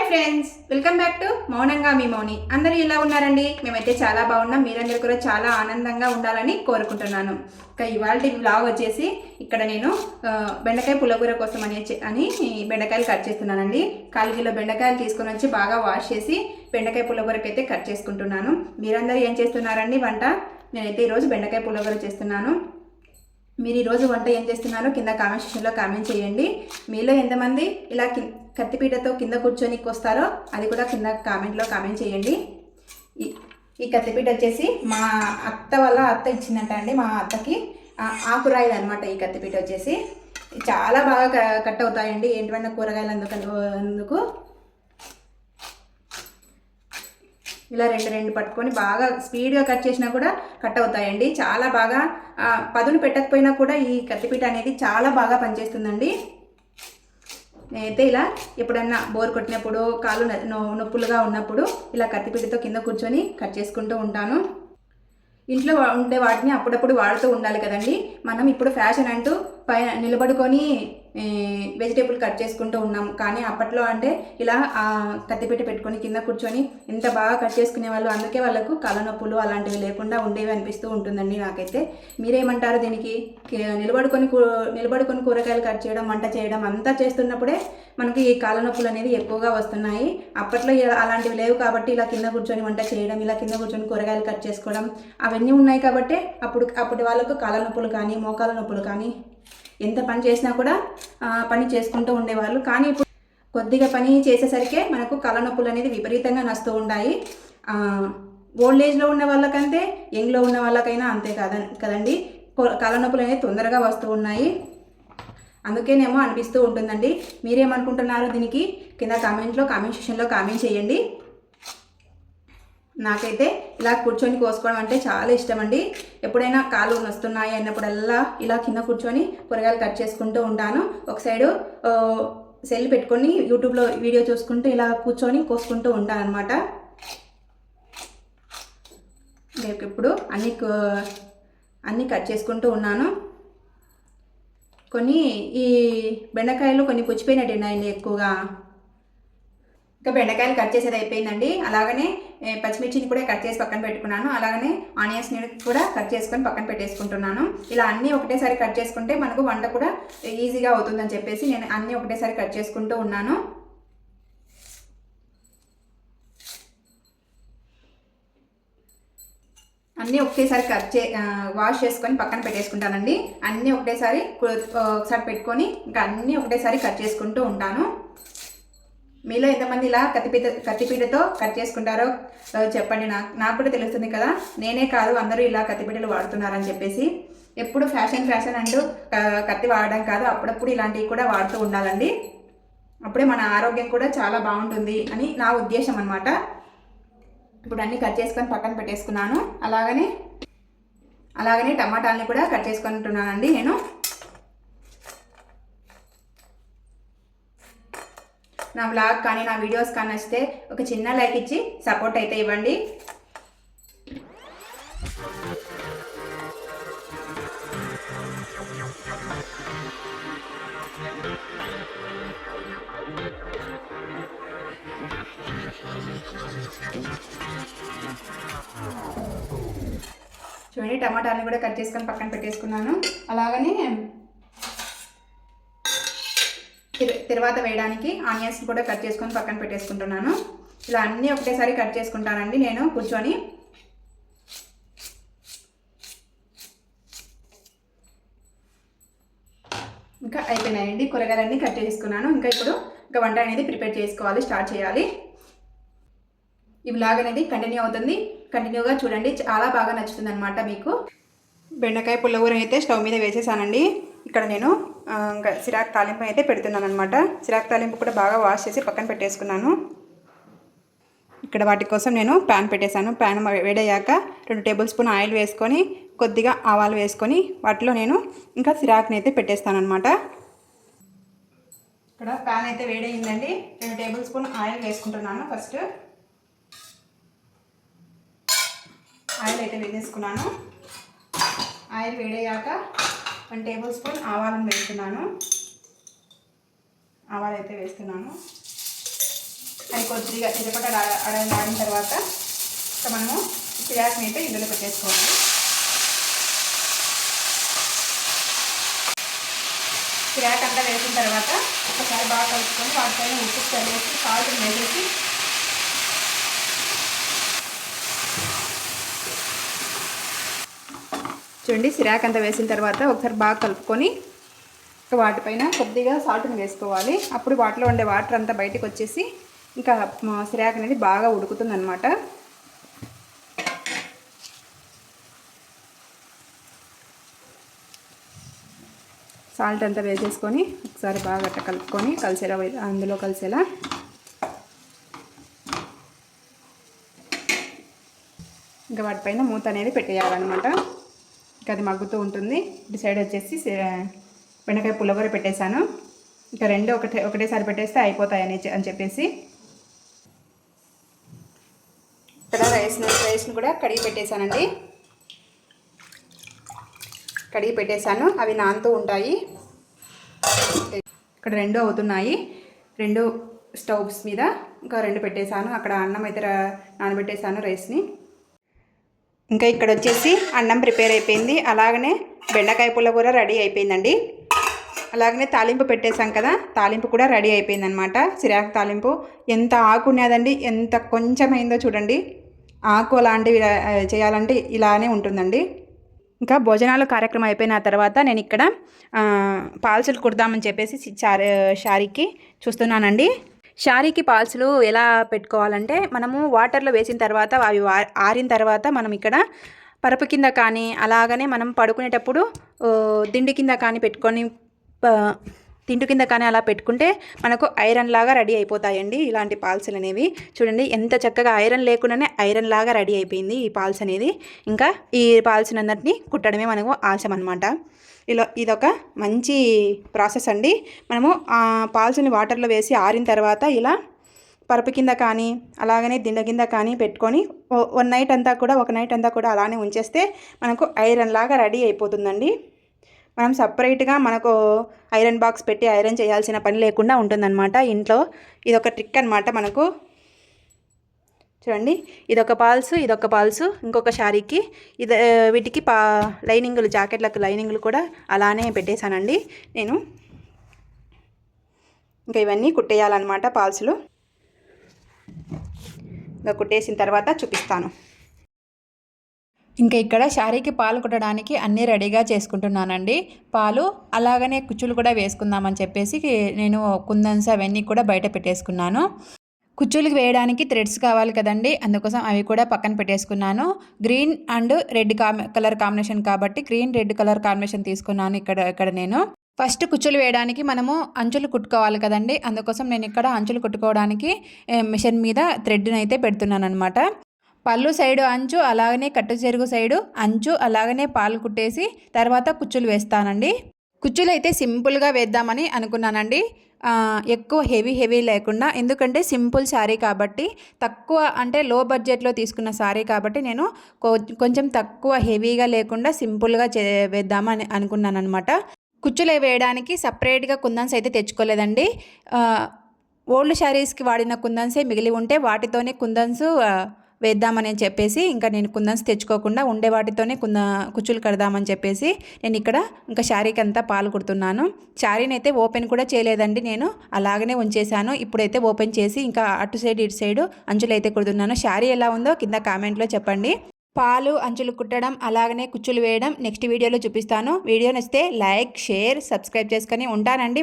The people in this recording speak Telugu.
ఫ్రెండ్స్, వెల్కమ్ బ్యాక్ టు మౌనంగా మీ మౌని. అందరూ ఎలా ఉన్నారండి? మేమైతే చాలా బాగున్నాం. మీరందరూ కూడా చాలా ఆనందంగా ఉండాలని కోరుకుంటున్నాను. ఇక ఇవాళ వ్లాగ్ వచ్చేసి ఇక్కడ నేను బెండకాయ పుల్లగూర కోసం అని బెండకాయలు కట్ చేస్తున్నానండి. 1/4 కిలో బెండకాయలు తీసుకొని వచ్చి బాగా వాష్ చేసి బెండకాయ పుల్లగూరకి అయితే కట్ చేసుకుంటున్నాను. మీరందరూ ఏం చేస్తున్నారండి వంట? నేనైతే ఈరోజు బెండకాయ పుల్లగూర చేస్తున్నాను. మీరు ఈరోజు వంట ఏం చేస్తున్నారో కింద కామెంట్ సెక్షన్లో కామెంట్ చేయండి. మీలో ఎంతమంది ఇలా కత్తిపీటతో కింద కూర్చొని వస్తారో అది కూడా కింద కామెంట్లో కామెంట్ చేయండి. ఈ కత్తిపీట వచ్చేసి మా అత్త వాళ్ళ అత్త ఇచ్చిందంట అండి. మా అత్తకి ఆకురాయిలు అనమాట. ఈ కత్తిపీట వచ్చేసి చాలా బాగా కట్ అవుతాయండి ఏంటివన్నా కూరగాయలు అందుకు ఇలా రెండు పట్టుకొని బాగా స్పీడ్గా కట్ చేసినా కూడా కట్ అవుతాయండి. చాలా బాగా పదును పెట్టకపోయినా కూడా ఈ కత్తిపీట అనేది చాలా బాగా పనిచేస్తుందండి. నేనైతే ఇలా ఎప్పుడన్నా బోర్ కొట్టినప్పుడు కాళ్ళు నొప్పులుగా ఉన్నప్పుడు ఇలా కత్తిపీటతో కింద కూర్చొని కట్ చేసుకుంటూ ఉంటాను. ఇంట్లో ఉండే వాటిని అప్పుడప్పుడు వాడుతూ ఉండాలి కదండి. మనం ఇప్పుడు ఫ్యాషన్ అంటూ పైన నిలబడుకొని వెజిటేబుల్ కట్ చేసుకుంటూ ఉన్నాం. కానీ అప్పట్లో అంటే ఇలా కత్తిపీట పెట్టుకొని కింద కూర్చొని ఎంత బాగా కట్ చేసుకునే వాళ్ళు. అందుకే వాళ్ళకు కాళ్ళ నొప్పులు అలాంటివి లేకుండా ఉండేవి అనిపిస్తూ ఉంటుందండి నాకైతే. మీరేమంటారు దీనికి? నిలబడుకొని కూరగాయలు కట్ చేయడం, వంట చేయడం అంతా చేస్తున్నప్పుడే మనకి ఈ కాళ్ళ నొప్పులు అనేది ఎక్కువగా వస్తున్నాయి. అప్పట్లో అలాంటివి లేవు కాబట్టి ఇలా కింద కూర్చొని వంట చేయడం, ఇలా కింద కూర్చొని కూరగాయలు కట్ చేసుకోవడం అవన్నీ ఉన్నాయి కాబట్టి అప్పటి వాళ్ళకు కాళ్ళ నొప్పులు కానీ మోకాళ్ళ నొప్పులు కానీ ఎంత పని చేసినా కూడా పని చేసుకుంటూ ఉండేవాళ్ళు. కానీ ఇప్పుడు కొద్దిగా పని చేసేసరికి మనకు కాళ్ళ నొప్పులు అనేది విపరీతంగా నస్తూ ఉంటాయి. ఓల్డ్ ఏజ్లో ఉన్న వాళ్ళకంతే, యంగ్లో ఉన్న వాళ్ళకైనా అంతే కదండి. కాళ్ళ నొప్పులు అనేది తొందరగా వస్తూ ఉన్నాయి. అందుకేనేమో అనిపిస్తూ ఉంటుందండి. మీరేమనుకుంటున్నారు దీనికి? కింద కామెంట్ సెక్షన్లో కామెంట్ చేయండి. నాకైతే ఇలా కూర్చొని కోసుకోవడం అంటే చాలా ఇష్టం అండి. ఎప్పుడైనా కాళ్ళు నొస్తున్నాయి అన్నప్పుడల్లా ఇలా కింద కూర్చొని కూరగాయలు కట్ చేసుకుంటూ ఉంటాను. ఒక సైడు సెల్ పెట్టుకొని యూట్యూబ్లో వీడియో చూసుకుంటూ ఇలా కూర్చొని కోసుకుంటూ ఉంటాను అనమాట. ఇప్పుడు అన్నీ కట్ చేసుకుంటూ ఉన్నాను. ఈ బెండకాయలు కొన్ని పుచ్చిపోయినట్టు ఉన్నాయండి ఎక్కువగా. ఇంకా బెండకాయలు కట్ చేసేది అయిపోయిందండి. అలాగనే పచ్చిమిర్చిని కూడా కట్ చేసి పక్కన పెట్టుకున్నాను. అలాగనే ఆనియన్స్ని కూడా కట్ చేసుకొని పక్కన పెట్టేసుకుంటున్నాను. ఇలా అన్నీ ఒకటేసారి కట్ చేసుకుంటే మనకు వంట కూడా ఈజీగా అవుతుందని చెప్పేసి నేను అన్నీ ఒకటేసారి కట్ చేసుకుంటూ ఉన్నాను. అన్నీ ఒకటేసారి వాష్ చేసుకొని పక్కన పెట్టేసుకుంటానండి. అన్నీ ఒకటేసారి పెట్టుకొని ఇంకా అన్నీ ఒకటేసారి కట్ చేసుకుంటూ ఉంటాను. మీలో ఎంతమంది ఇలా కత్తిపీటతో కట్ చేసుకుంటారో చెప్పండి. నాకు కూడా తెలుస్తుంది కదా. నేనే కాదు, అందరూ ఇలా కత్తిపీటలు వాడుతున్నారని చెప్పేసి. ఎప్పుడు ఫ్యాషన్ అంటూ కత్తి వాడడం కాదు, అప్పుడప్పుడు ఇలాంటివి కూడా వాడుతూ ఉండాలండి. అప్పుడే మన ఆరోగ్యం కూడా చాలా బాగుంటుంది అని నా ఉద్దేశం అన్నమాట. ఇప్పుడు అన్నీ కట్ చేసుకొని పక్కన పెట్టేసుకున్నాను. అలాగనే టమాటాలని కూడా కట్ చేసుకుంటున్నానండి నేను. నా వ్లాగ్ కానీ నా వీడియోస్ కానీ నచ్చితే ఒక చిన్న లైక్ ఇచ్చి సపోర్ట్ అయితే ఇవ్వండి. చూడండి, టమాటాలను కూడా కట్ చేసుకొని పక్కన పెట్టేసుకున్నాను. అలాగనే తర్వాత వేయడానికి ఆనియన్స్ కూడా కట్ చేసుకొని పక్కన పెట్టేసుకుంటున్నాను. ఇలా అన్నీ ఒకటేసారి కట్ చేసుకుంటానండి నేను కూర్చొని. ఇంకా అయిపోయినాయండి కూరగాయలన్నీ కట్ చేసుకున్నాను. ఇంకా వంట అనేది ప్రిపేర్ చేసుకోవాలి, స్టార్ట్ చేయాలి. ఈ వ్లాగ్ అనేది కంటిన్యూ అవుతుంది. కంటిన్యూగా చూడండి, చాలా బాగా నచ్చుతుంది అనమాట మీకు. బెండకాయ పుల్లగూర అయితే స్టవ్ మీద వేసేసానండి. ఇక్కడ నేను ఇంకా సిరాక్ తాలింపు అయితే పెడుతున్నాను అనమాట. సిరాక్ తాలింపు కూడా బాగా వాష్ చేసి పక్కన పెట్టేసుకున్నాను. ఇక్కడ వాటి కోసం నేను ప్యాన్ పెట్టేశాను. ప్యాన్ వేడయ్యాక 2 టేబుల్ స్పూన్ ఆయిల్ వేసుకొని కొద్దిగా ఆవాలు వేసుకొని వాటిలో నేను ఇంకా సిరాక్ని అయితే పెట్టేస్తాను అనమాట. ఇక్కడ ప్యాన్ అయితే వేడయిందండి. 2 టేబుల్ స్పూన్ ఆయిల్ వేసుకుంటున్నాను. ఫస్ట్ ఆయిల్ అయితే వేసేసుకున్నాను. ఆయిల్ వేడయ్యాక 1 టేబుల్ స్పూన్ ఆవాలను వేస్తున్నాను. ఆవాలు అయితే వేస్తున్నాను. అవి కొద్దిగా చిటపట ఆడిన తర్వాత ఇక మనము సిరాక్ని అయితే ఇందులో పెట్టేసుకోవాలి. సిరాక్ అంతా వేసిన తర్వాత ఒకసారి బాగా కలుపుకొని వాటిపైన ఉప్పు చల్లేసి సాల్ట్ వేసేసి చూడండి. సిరాక్ అంతా వేసిన తర్వాత ఒకసారి బాగా కలుపుకొని వాటిపైన కొద్దిగా సాల్ట్ని వేసుకోవాలి. అప్పుడు వాటిలో ఉండే వాటర్ అంతా బయటకు వచ్చేసి ఇంకా సిరాక్ అనేది బాగా ఉడుకుతుంది అన్నమాట. సాల్ట్ అంతా వేసేసుకొని ఒకసారి బాగా గట్ట కలుపుకొని అందులో కలిసేలా ఇంకా వాటిపైన మూత అనేది పెట్టేయాలన్నమాట. ఇంకా అది మగ్గుతూ ఉంటుంది. ఇటు సైడ్ వచ్చేసి బెండకాయ పుల్లగూర పెట్టేశాను. ఇంకా రెండు ఒకటేసారి పెట్టేస్తే అయిపోతాయని చెప్పేసి ఇక్కడ రైస్ని కూడా కడిగి పెట్టేశానండి. కడిగి పెట్టేశాను. అవి నానుతూ ఉంటాయి. ఇక్కడ రెండు అవుతున్నాయి. రెండు స్టవ్స్ మీద ఇంకా రెండు పెట్టేశాను. అక్కడ అన్నం అయితే నానబెట్టేశాను రైస్ని. ఇంకా ఇక్కడ వచ్చేసి అన్నం ప్రిపేర్ అయిపోయింది. అలాగనే బెండకాయ పుల్లగూర రెడీ అయిపోయిందండి. అలాగనే తాలింపు పెట్టేశాం కదా, తాలింపు కూడా రెడీ అయిపోయిందనమాట. సిరాకు తాలింపు ఎంత ఆకు ఉన్నదండి, ఎంత కొంచెం అయిందో చూడండి. ఆకు అలాంటివి చేయాలంటే ఇలానే ఉంటుందండి. ఇంకా భోజనాలు కార్యక్రమం అయిపోయిన తర్వాత నేను ఇక్కడ పాల్సులు కుడదామని చెప్పేసి శారీకి చూస్తున్నానండి. శారీకి పాల్సులు ఎలా పెట్టుకోవాలంటే మనము వాటర్లో వేసిన తర్వాత అవి ఆరిన తర్వాత మనం ఇక్కడ పరుపు కింద కానీ అలాగనే మనం పడుకునేటప్పుడు దిండు కింద కానీ పెట్టుకొని తింటు కింద కానీ అలా పెట్టుకుంటే మనకు ఐరన్ లాగా రెడీ అయిపోతాయండి ఇలాంటి పాల్సులు అనేవి. చూడండి ఎంత చక్కగా ఐరన్ లేకుండానే ఐరన్ లాగా రెడీ అయిపోయింది ఈ పాల్స్ అనేది. ఇంకా ఈ పాల్స్ని అందరినీ కుట్టడమే మనకు ఆశం అనమాట. ఇదొక మంచి ప్రాసెస్ అండి. మనము ఆ పాల్స్ని వాటర్లో వేసి ఆరిన తర్వాత ఇలా పరుపు కింద కానీ అలాగనే దిండ కింద కానీ పెట్టుకొని ఒక నైట్ అంతా కూడా అలానే ఉంచేస్తే మనకు ఐరన్ లాగా రెడీ అయిపోతుందండి. మనం సపరేట్గా మనకు ఐరన్ బాక్స్ పెట్టి ఐరన్ చేయాల్సిన పని లేకుండా ఉంటుందన్నమాట ఇంట్లో. ఇదొక ట్రిక్ అనమాట మనకు. చూడండి, ఇదొక పాల్సు ఇంకొక శారీకి వీటికి లైనింగులు, జాకెట్లకు లైనింగులు కూడా అలానే పెట్టేశానండి నేను. ఇంకా ఇవన్నీ కుట్టేయాలన్నమాట పాల్సులు. ఇంకా కుట్టేసిన తర్వాత చూపిస్తాను. ఇంకా ఇక్కడ శారీకి పాలు కుట్టడానికి అన్నీ రెడీగా చేసుకుంటున్నానండి. పాలు అలాగనే కుచ్చులు కూడా వేసుకుందామని చెప్పేసి నేను కుందన్స్ అవన్నీ కూడా బయట పెట్టేసుకున్నాను. కుచ్చులకు వేయడానికి థ్రెడ్స్ కావాలి కదండి, అందుకోసం అవి కూడా పక్కన పెట్టేసుకున్నాను. Green and red colour combination కాబట్టి గ్రీన్ రెడ్ కలర్ కాంబినేషన్ తీసుకున్నాను. ఇక్కడ నేను ఫస్ట్ కుచ్చులు వేయడానికి మనము అంచులు కుట్టుకోవాలి కదండి, అందుకోసం నేను ఇక్కడ అంచులు కుట్టుకోవడానికి మిషన్ మీద థ్రెడ్ని అయితే పెడుతున్నాను అనమాట. పళ్ళు సైడు అంచు అలాగనే కట్టు చెరుగు సైడు అంచు అలాగనే పాలు కుట్టేసి తర్వాత కుచ్చులు వేస్తానండి. కుచ్చులు అయితే సింపుల్గా వేద్దామని అనుకున్నానండి, ఎక్కువ హెవీ లేకుండా. ఎందుకంటే సింపుల్ శారీ కాబట్టి, తక్కువ అంటే లో బడ్జెట్లో తీసుకున్న శారీ కాబట్టి నేను కొంచెం తక్కువ హెవీగా లేకుండా సింపుల్గా వేద్దామని అనుకున్నాను అనమాట. కుచ్చులు వేయడానికి సపరేట్గా కుందన్స్ అయితే తెచ్చుకోలేదండి. ఓల్డ్ శారీస్కి వాడిన కుందన్సే మిగిలి ఉంటే వాటితోనే కుందన్స్ వేద్దామని చెప్పేసి ఇంకా నేను కుందన్స్ తెచ్చుకోకుండా ఉండే వాటితోనే కుచ్చులు కడదామని చెప్పేసి నేను ఇక్కడ ఇంకా శారీకి అంతా పాలు కుడుతున్నాను. శారీని అయితే ఓపెన్ కూడా చేయలేదండి, నేను అలాగనే ఉంచేశాను. ఇప్పుడైతే ఓపెన్ చేసి ఇంకా అటు సైడ్ ఇటు సైడు అంచులు అయితే కుడుతున్నాను. శారీ ఎలా ఉందో కింద కామెంట్లో చెప్పండి. పాలు అంచులు కుట్టడం అలాగనే కుచ్చులు వేయడం నెక్స్ట్ వీడియోలో చూపిస్తాను. వీడియో నచ్చితే లైక్, షేర్, సబ్స్క్రైబ్ చేసుకొని ఉంటానండి.